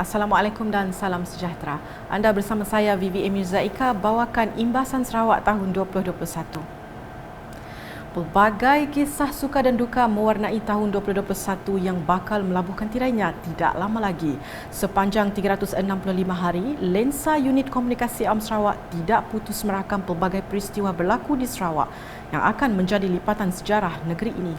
Assalamualaikum dan salam sejahtera. Anda bersama saya Vivi Mirzaika bawakan Imbasan Sarawak tahun 2021. Pelbagai kisah suka dan duka mewarnai tahun 2021 yang bakal melabuhkan tirainya tidak lama lagi. Sepanjang 365 hari, lensa Unit Komunikasi Awam Sarawak tidak putus merakam pelbagai peristiwa berlaku di Sarawak yang akan menjadi lipatan sejarah negeri ini.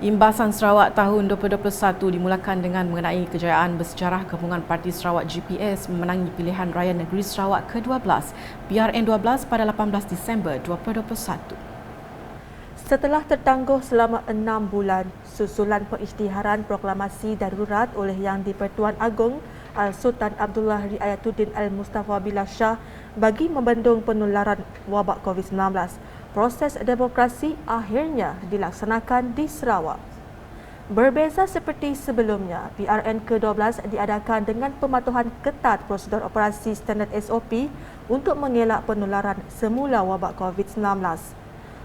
Imbasan Sarawak tahun 2021 dimulakan dengan mengenai kejayaan bersejarah gabungan Parti Sarawak GPS memenangi pilihan raya negeri Sarawak ke-12 PRN12 pada 18 Disember 2021. Setelah tertangguh selama 6 bulan, susulan pengisytiharan proklamasi darurat oleh Yang di-Pertuan Agong Al-Sultan Abdullah Riayatuddin Al-Mustafa Billah Shah bagi membendung penularan wabak COVID-19, proses demokrasi akhirnya dilaksanakan di Sarawak. Berbeza seperti sebelumnya, PRN ke-12 diadakan dengan pematuhan ketat prosedur operasi standard SOP untuk mengelak penularan semula wabak COVID-19.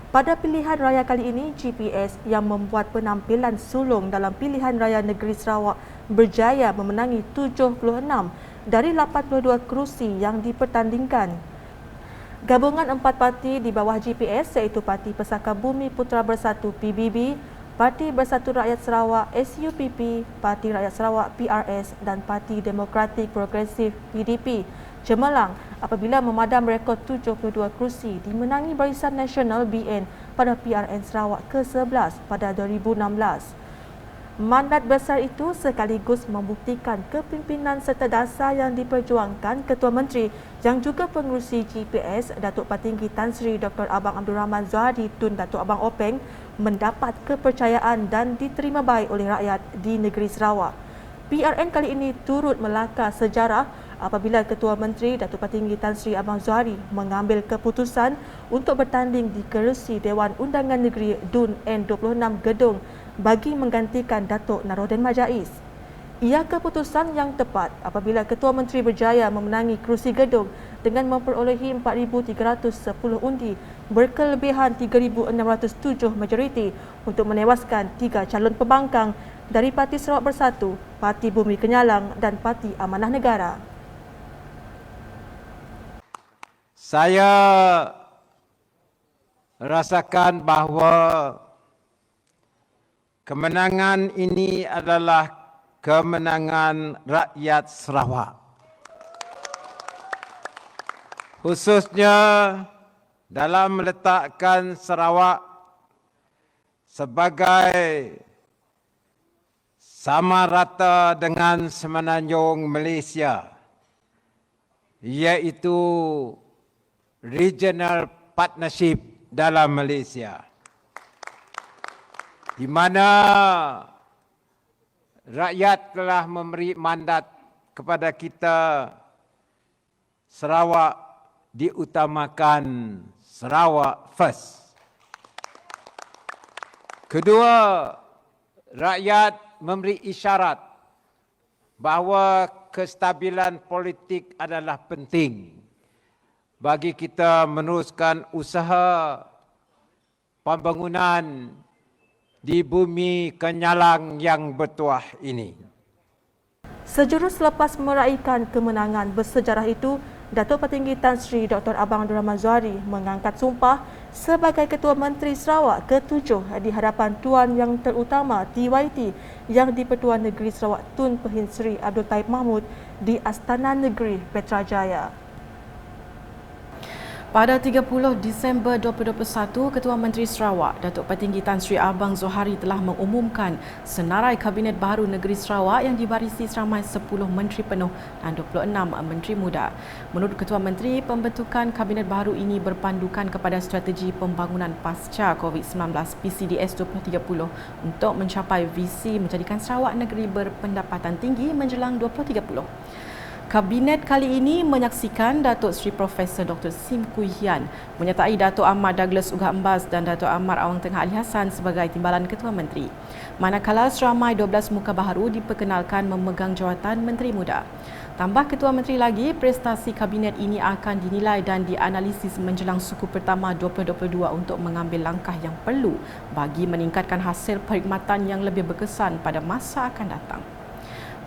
Pada pilihan raya kali ini, GPS yang membuat penampilan sulung dalam pilihan raya negeri Sarawak berjaya memenangi 76 dari 82 kerusi yang dipertandingkan. Gabungan 4 parti di bawah GPS iaitu Parti Pesaka Bumi Putra Bersatu PBB, Parti Bersatu Rakyat Sarawak SUPP, Parti Rakyat Sarawak PRS dan Parti Demokratik Progresif PDP cemerlang apabila memadam rekod 72 kerusi dimenangi Barisan Nasional BN pada PRN Sarawak ke-11 pada 2016. Mandat besar itu sekaligus membuktikan kepimpinan serta dasar yang diperjuangkan Ketua Menteri yang juga pengerusi GPS Datuk Patinggi Tan Sri Dr. Abang Abdul Rahman Zohari Tun Datuk Abang Openg mendapat kepercayaan dan diterima baik oleh rakyat di negeri Sarawak. PRN kali ini turut melakar sejarah apabila Ketua Menteri Datuk Patinggi Tan Sri Abang Zohari mengambil keputusan untuk bertanding di kerusi Dewan Undangan Negeri DUN N26 Gedung bagi menggantikan Datuk Naruddin Majais. Ia keputusan yang tepat apabila Ketua Menteri berjaya memenangi kerusi gedung dengan memperolehi 4,310 undi berkelebihan 3,607 majoriti untuk menewaskan 3 calon pembangkang dari Parti Sarawak Bersatu, Parti Bumi Kenyalang dan Parti Amanah Negara. Saya rasakan bahawa kemenangan ini adalah kemenangan rakyat Sarawak. Khususnya dalam meletakkan Sarawak sebagai sama rata dengan Semenanjung Malaysia, iaitu regional partnership dalam Malaysia, di mana rakyat telah memberi mandat kepada kita Sarawak diutamakan Sarawak first. Kedua, rakyat memberi isyarat bahawa kestabilan politik adalah penting bagi kita meneruskan usaha pembangunan di bumi Kenyalang yang bertuah ini. Sejurus selepas meraihkan kemenangan bersejarah itu, Datuk Patinggi Tan Sri Dr. Abang Abdul Rahman Zohari mengangkat sumpah sebagai Ketua Menteri Sarawak ke-7 di hadapan Tuan Yang Terutama TYT Yang di-Pertuan Negeri Sarawak Tun Pehin Sri Abdul Taib Mahmud di Astana Negeri Petrajaya. Pada 30 Disember 2021, Ketua Menteri Sarawak, Datuk Patinggi Tan Sri Abang Zohari telah mengumumkan senarai Kabinet Baharu Negeri Sarawak yang dibarisi seramai 10 Menteri Penuh dan 26 Menteri Muda. Menurut Ketua Menteri, pembentukan Kabinet Baharu ini berpandukan kepada strategi pembangunan pasca COVID-19 PCDS 2030 untuk mencapai visi menjadikan Sarawak negeri berpendapatan tinggi menjelang 2030. Kabinet kali ini menyaksikan Datuk Seri Profesor Dr. Sim Kui Hian menyertai Datuk Ahmad Douglas Ugah Embas dan Datuk Ahmad Awang Tengah Ali Hassan sebagai Timbalan Ketua Menteri. Manakala seramai 12 muka baharu diperkenalkan memegang jawatan Menteri Muda. Tambah Ketua Menteri lagi, prestasi Kabinet ini akan dinilai dan dianalisis menjelang suku pertama 2022 untuk mengambil langkah yang perlu bagi meningkatkan hasil perkhidmatan yang lebih berkesan pada masa akan datang.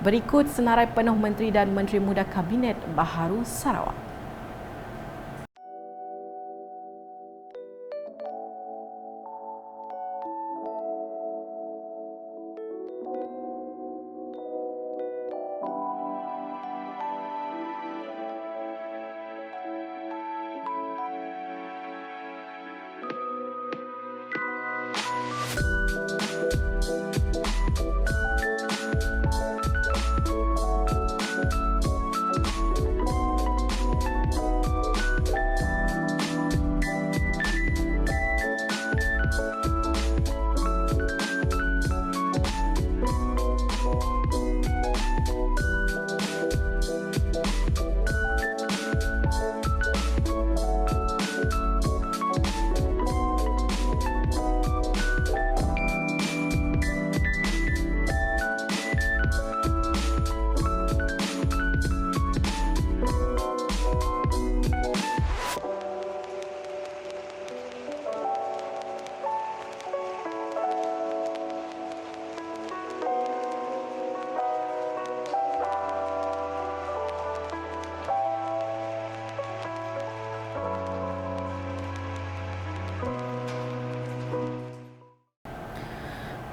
Berikut senarai penuh Menteri dan Menteri Muda Kabinet Baharu Sarawak.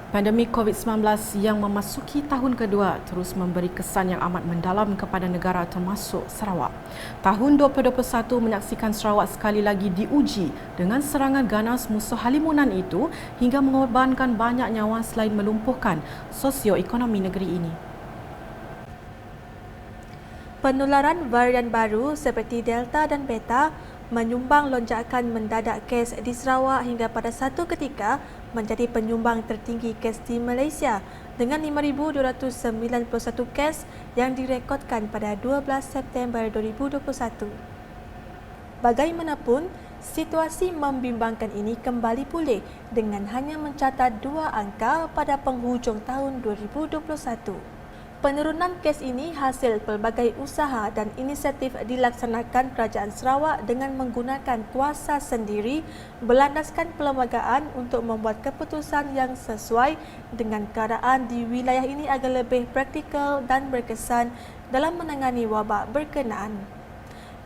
Pandemik COVID-19 yang memasuki tahun kedua terus memberi kesan yang amat mendalam kepada negara termasuk Sarawak. Tahun 2021 menyaksikan Sarawak sekali lagi diuji dengan serangan ganas musuh halimunan itu hingga mengorbankan banyak nyawa selain melumpuhkan sosioekonomi negeri ini. Penularan varian baru seperti Delta dan Beta menyumbang lonjakan mendadak kes di Sarawak hingga pada satu ketika menjadi penyumbang tertinggi kes di Malaysia dengan 5,291 kes yang direkodkan pada 12 September 2021. Bagaimanapun, situasi membimbangkan ini kembali pulih dengan hanya mencatat 2 angka pada penghujung tahun 2021. Penurunan kes ini hasil pelbagai usaha dan inisiatif dilaksanakan Kerajaan Sarawak dengan menggunakan kuasa sendiri berlandaskan perlembagaan untuk membuat keputusan yang sesuai dengan keadaan di wilayah ini agar lebih praktikal dan berkesan dalam menangani wabak berkenaan.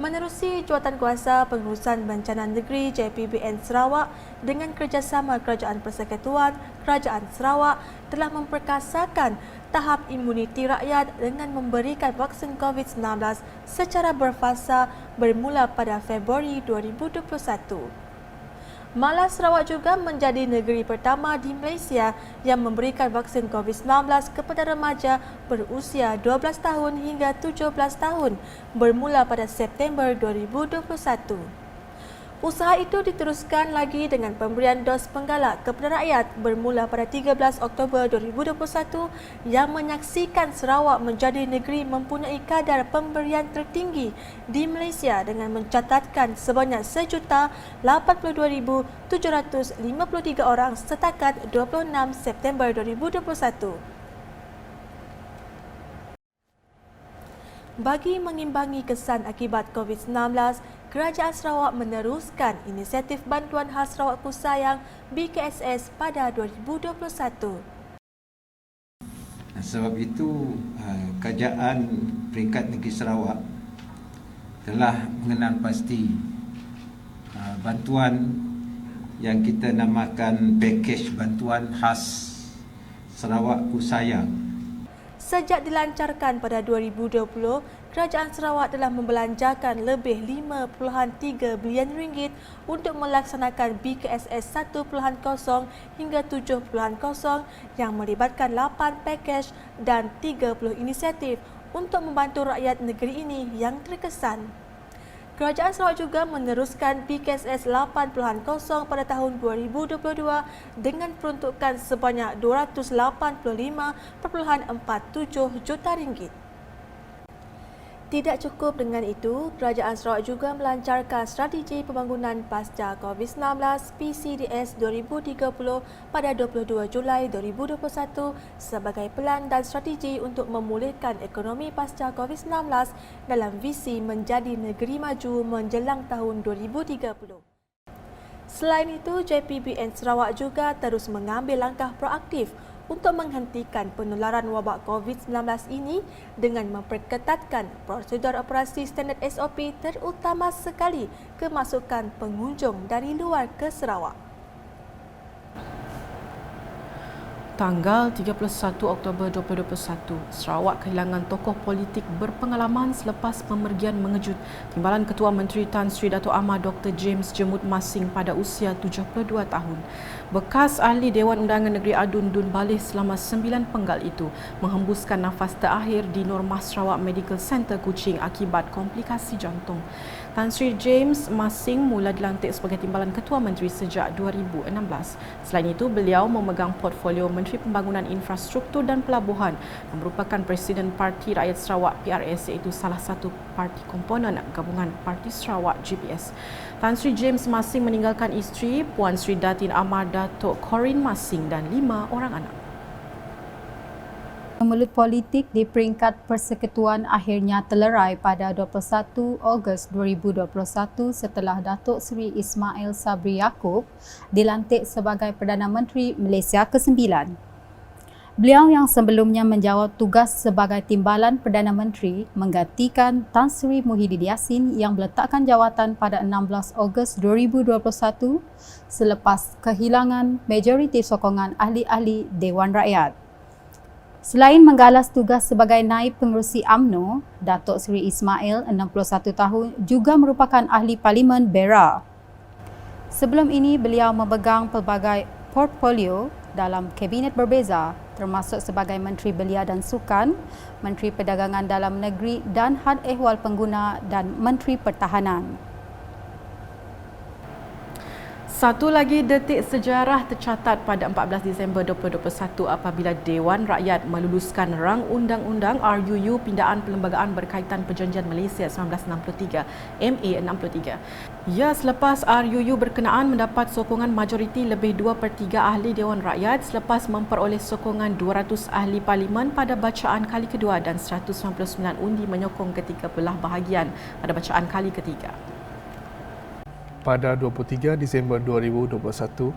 Menerusi Jawatankuasa Pengurusan Bencana Negeri JPBN Sarawak dengan kerjasama Kerajaan Persekutuan Kerajaan Sarawak telah memperkasakan tahap imuniti rakyat dengan memberikan vaksin COVID-19 secara berfasa bermula pada Februari 2021. Malah Sarawak juga menjadi negeri pertama di Malaysia yang memberikan vaksin COVID-19 kepada remaja berusia 12 tahun hingga 17 tahun bermula pada September 2021. Usaha itu diteruskan lagi dengan pemberian dos penggalak kepada rakyat bermula pada 13 Oktober 2021 yang menyaksikan Sarawak menjadi negeri mempunyai kadar pemberian tertinggi di Malaysia dengan mencatatkan sebanyak 1,82,753 orang setakat 26 September 2021. Bagi mengimbangi kesan akibat COVID-19, Kerajaan Sarawak meneruskan inisiatif Bantuan Khas Sarawak Kusayang BKSS pada 2021. Sebab itu, Kerajaan Peringkat Negeri Sarawak telah mengenal pasti bantuan yang kita namakan pakej bantuan khas Sarawak Kusayang. Sejak dilancarkan pada 2020, Kerajaan Sarawak telah membelanjakan lebih 5.3 bilion ringgit untuk melaksanakan BKSS 1.0 hingga 7.0 yang melibatkan 8 pakej dan 30 inisiatif untuk membantu rakyat negeri ini yang terkesan. Kerajaan Sarawak juga meneruskan BKSS 8.0 pada tahun 2022 dengan peruntukan sebanyak 285.47 juta ringgit. Tidak cukup dengan itu, Kerajaan Sarawak juga melancarkan Strategi Pembangunan Pasca COVID-19 PCDS 2030 pada 22 Julai 2021 sebagai pelan dan strategi untuk memulihkan ekonomi pasca COVID-19 dalam visi menjadi negeri maju menjelang tahun 2030. Selain itu, JPBN Sarawak juga terus mengambil langkah proaktif untuk menghentikan penularan wabak COVID-19 ini dengan memperketatkan prosedur operasi standard SOP terutama sekali kemasukan pengunjung dari luar ke Sarawak. Tanggal 31 Oktober 2021, Sarawak kehilangan tokoh politik berpengalaman selepas pemergian mengejut Timbalan Ketua Menteri Tan Sri Dato' Ahmad Dr. James Jemut Masing pada usia 72 tahun. Bekas ahli Dewan Undangan Negeri Adun Dun Balih selama 9 penggal itu menghembuskan nafas terakhir di Norma Sarawak Medical Center Kuching akibat komplikasi jantung. Tan Sri James Masing mula dilantik sebagai Timbalan Ketua Menteri sejak 2016. Selain itu, beliau memegang portfolio Menteri Pembangunan Infrastruktur dan Pelabuhan yang merupakan Presiden Parti Rakyat Sarawak PRS, iaitu salah satu parti komponen gabungan Parti Sarawak GPS. Tan Sri James Masing meninggalkan isteri Puan Sri Datin Amar Datuk Corin Masing dan 5 orang anak. Memelut politik di peringkat persekutuan akhirnya terlerai pada 21 Ogos 2021 setelah Datuk Seri Ismail Sabri Yaakob dilantik sebagai Perdana Menteri Malaysia ke-9. Beliau yang sebelumnya menjawab tugas sebagai Timbalan Perdana Menteri menggantikan Tan Sri Muhyiddin Yassin yang meletakkan jawatan pada 16 Ogos 2021 selepas kehilangan majoriti sokongan ahli-ahli Dewan Rakyat. Selain menggalas tugas sebagai Naib Pengerusi UMNO, Datuk Seri Ismail, 61 tahun, juga merupakan ahli Parlimen BERA. Sebelum ini, beliau memegang pelbagai portfolio dalam kabinet berbeza, termasuk sebagai Menteri Belia dan Sukan, Menteri Perdagangan Dalam Negeri dan Had Ehwal Pengguna dan Menteri Pertahanan. Satu lagi detik sejarah tercatat pada 14 Disember 2021 apabila Dewan Rakyat meluluskan rang undang-undang RUU Pindaan Perlembagaan Berkaitan Perjanjian Malaysia 1963 MA63. Ya, selepas RUU berkenaan mendapat sokongan majoriti lebih 2/3 ahli Dewan Rakyat selepas memperoleh sokongan 200 ahli Parlimen pada bacaan kali kedua dan 199 undi menyokong ketika belah bahagian pada bacaan kali ketiga. Pada 23 Disember 2021,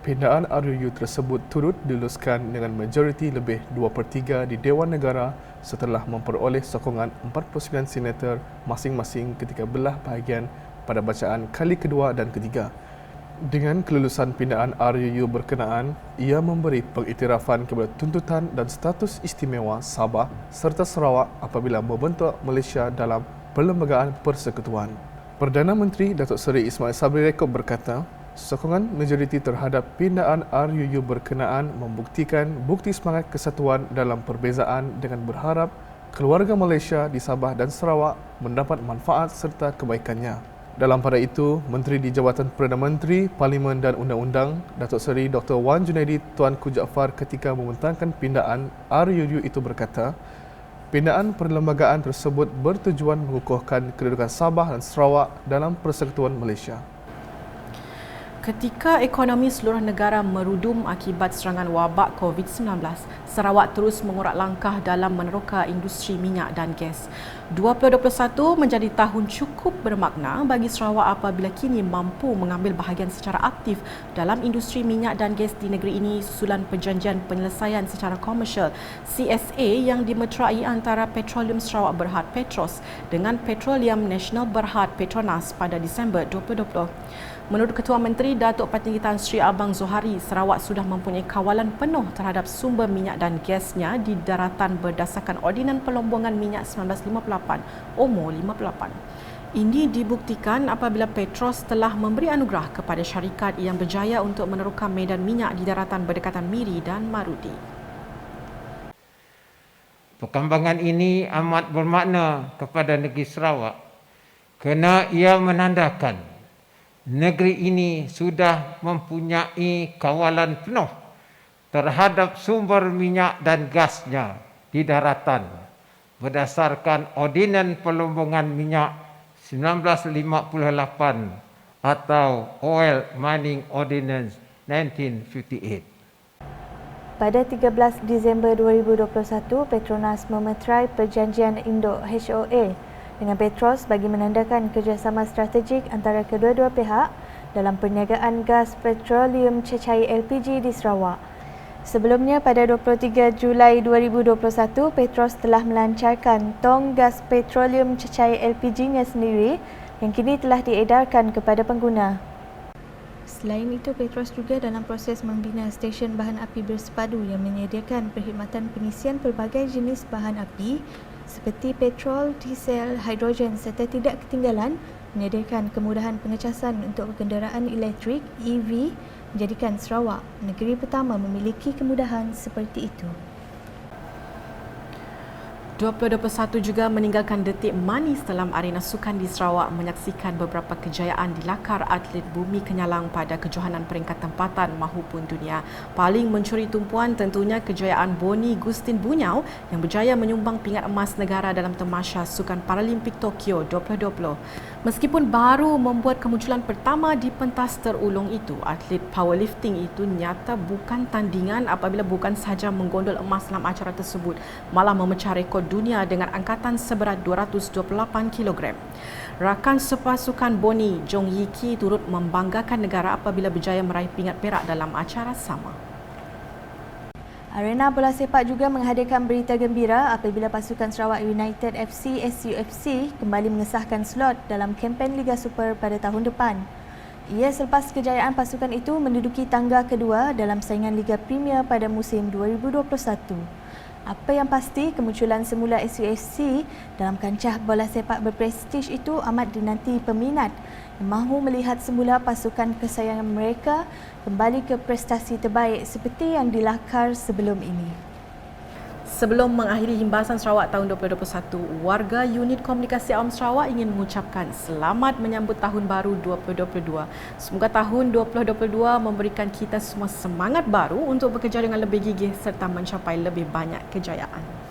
pindaan RUU tersebut turut diluluskan dengan majoriti lebih 2/3 di Dewan Negara setelah memperoleh sokongan 49 senator masing-masing ketika belah bahagian pada bacaan kali kedua dan ketiga. Dengan kelulusan pindaan RUU berkenaan, ia memberi pengiktirafan kepada tuntutan dan status istimewa Sabah serta Sarawak apabila membentuk Malaysia dalam Perlembagaan Persekutuan. Perdana Menteri Datuk Seri Ismail Sabri Yaakob berkata, sokongan majoriti terhadap pindaan RUU berkenaan membuktikan bukti semangat kesatuan dalam perbezaan dengan berharap keluarga Malaysia di Sabah dan Sarawak mendapat manfaat serta kebaikannya. Dalam pada itu, Menteri di Jabatan Perdana Menteri, Parlimen dan Undang-Undang, Datuk Seri Dr. Wan Junaidi Tuanku Jaafar ketika membentangkan pindaan RUU itu berkata, pindaan perlembagaan tersebut bertujuan mengukuhkan kedudukan Sabah dan Sarawak dalam Persekutuan Malaysia. Ketika ekonomi seluruh negara merudum akibat serangan wabak COVID-19, Sarawak terus mengurat langkah dalam meneroka industri minyak dan gas. 2021 menjadi tahun cukup bermakna bagi Sarawak apabila kini mampu mengambil bahagian secara aktif dalam industri minyak dan gas di negeri ini susulan Perjanjian Penyelesaian Secara Komersial CSA yang dimeterai antara Petroleum Sarawak Berhad Petros dengan Petroleum Nasional Berhad Petronas pada Disember 2020. Menurut Ketua Menteri Datuk Patinggi Tan Sri Abang Zohari, Sarawak sudah mempunyai kawalan penuh terhadap sumber minyak dan gasnya di daratan berdasarkan Ordinan Pelombongan Minyak 1958 OMO 58. Ini dibuktikan apabila Petros telah memberi anugerah kepada syarikat yang berjaya untuk meneroka medan minyak di daratan berdekatan Miri dan Marudi. Perkembangan ini amat bermakna kepada negeri Sarawak kerana ia menandakan negeri ini sudah mempunyai kawalan penuh terhadap sumber minyak dan gasnya di daratan berdasarkan Ordinan Pelombongan Minyak 1958 atau Oil Mining Ordinance 1958. Pada 13 Disember 2021, Petronas memeterai Perjanjian Indo-HOA dengan Petros bagi menandakan kerjasama strategik antara kedua-dua pihak dalam perniagaan gas petroleum cecair LPG di Sarawak. Sebelumnya, pada 23 Julai 2021, Petros telah melancarkan tong gas petroleum cecair LPG-nya sendiri yang kini telah diedarkan kepada pengguna. Selain itu, Petros juga dalam proses membina stesen bahan api bersepadu yang menyediakan perkhidmatan pengisian pelbagai jenis bahan api seperti petrol, diesel, hidrogen serta tidak ketinggalan menyediakan kemudahan pengecasan untuk kenderaan elektrik EV, menjadikan Sarawak negeri pertama memiliki kemudahan seperti itu. 2021 juga meninggalkan detik manis dalam arena sukan di Sarawak menyaksikan beberapa kejayaan di lakar atlet bumi kenyalang pada kejohanan peringkat tempatan mahupun dunia. Paling mencuri tumpuan tentunya kejayaan Boni Gustin Bunyau yang berjaya menyumbang pingat emas negara dalam tamasya Sukan Paralimpik Tokyo 2020. Meskipun baru membuat kemunculan pertama di pentas terulung itu, atlet powerlifting itu nyata bukan tandingan apabila bukan sahaja menggondol emas dalam acara tersebut, malah memecah rekod dunia dengan angkatan seberat 228 kg. Rakan sepasukan Boni, Jong Yiki, turut membanggakan negara apabila berjaya meraih pingat perak dalam acara sama. Arena bola sepak juga menghadirkan berita gembira apabila pasukan Sarawak United FC SUFC kembali mengesahkan slot dalam kempen Liga Super pada tahun depan. Ia selepas kejayaan pasukan itu menduduki tangga kedua dalam saingan Liga Premier pada musim 2021. Apa yang pasti, kemunculan semula SUFC dalam kancah bola sepak berprestij itu amat dinanti peminat yang mahu melihat semula pasukan kesayangan mereka kembali ke prestasi terbaik seperti yang dilakar sebelum ini. Sebelum mengakhiri himbasan Sarawak tahun 2021, warga unit komunikasi awam Sarawak ingin mengucapkan selamat menyambut tahun baru 2022. Semoga tahun 2022 memberikan kita semua semangat baru untuk bekerja dengan lebih gigih serta mencapai lebih banyak kejayaan.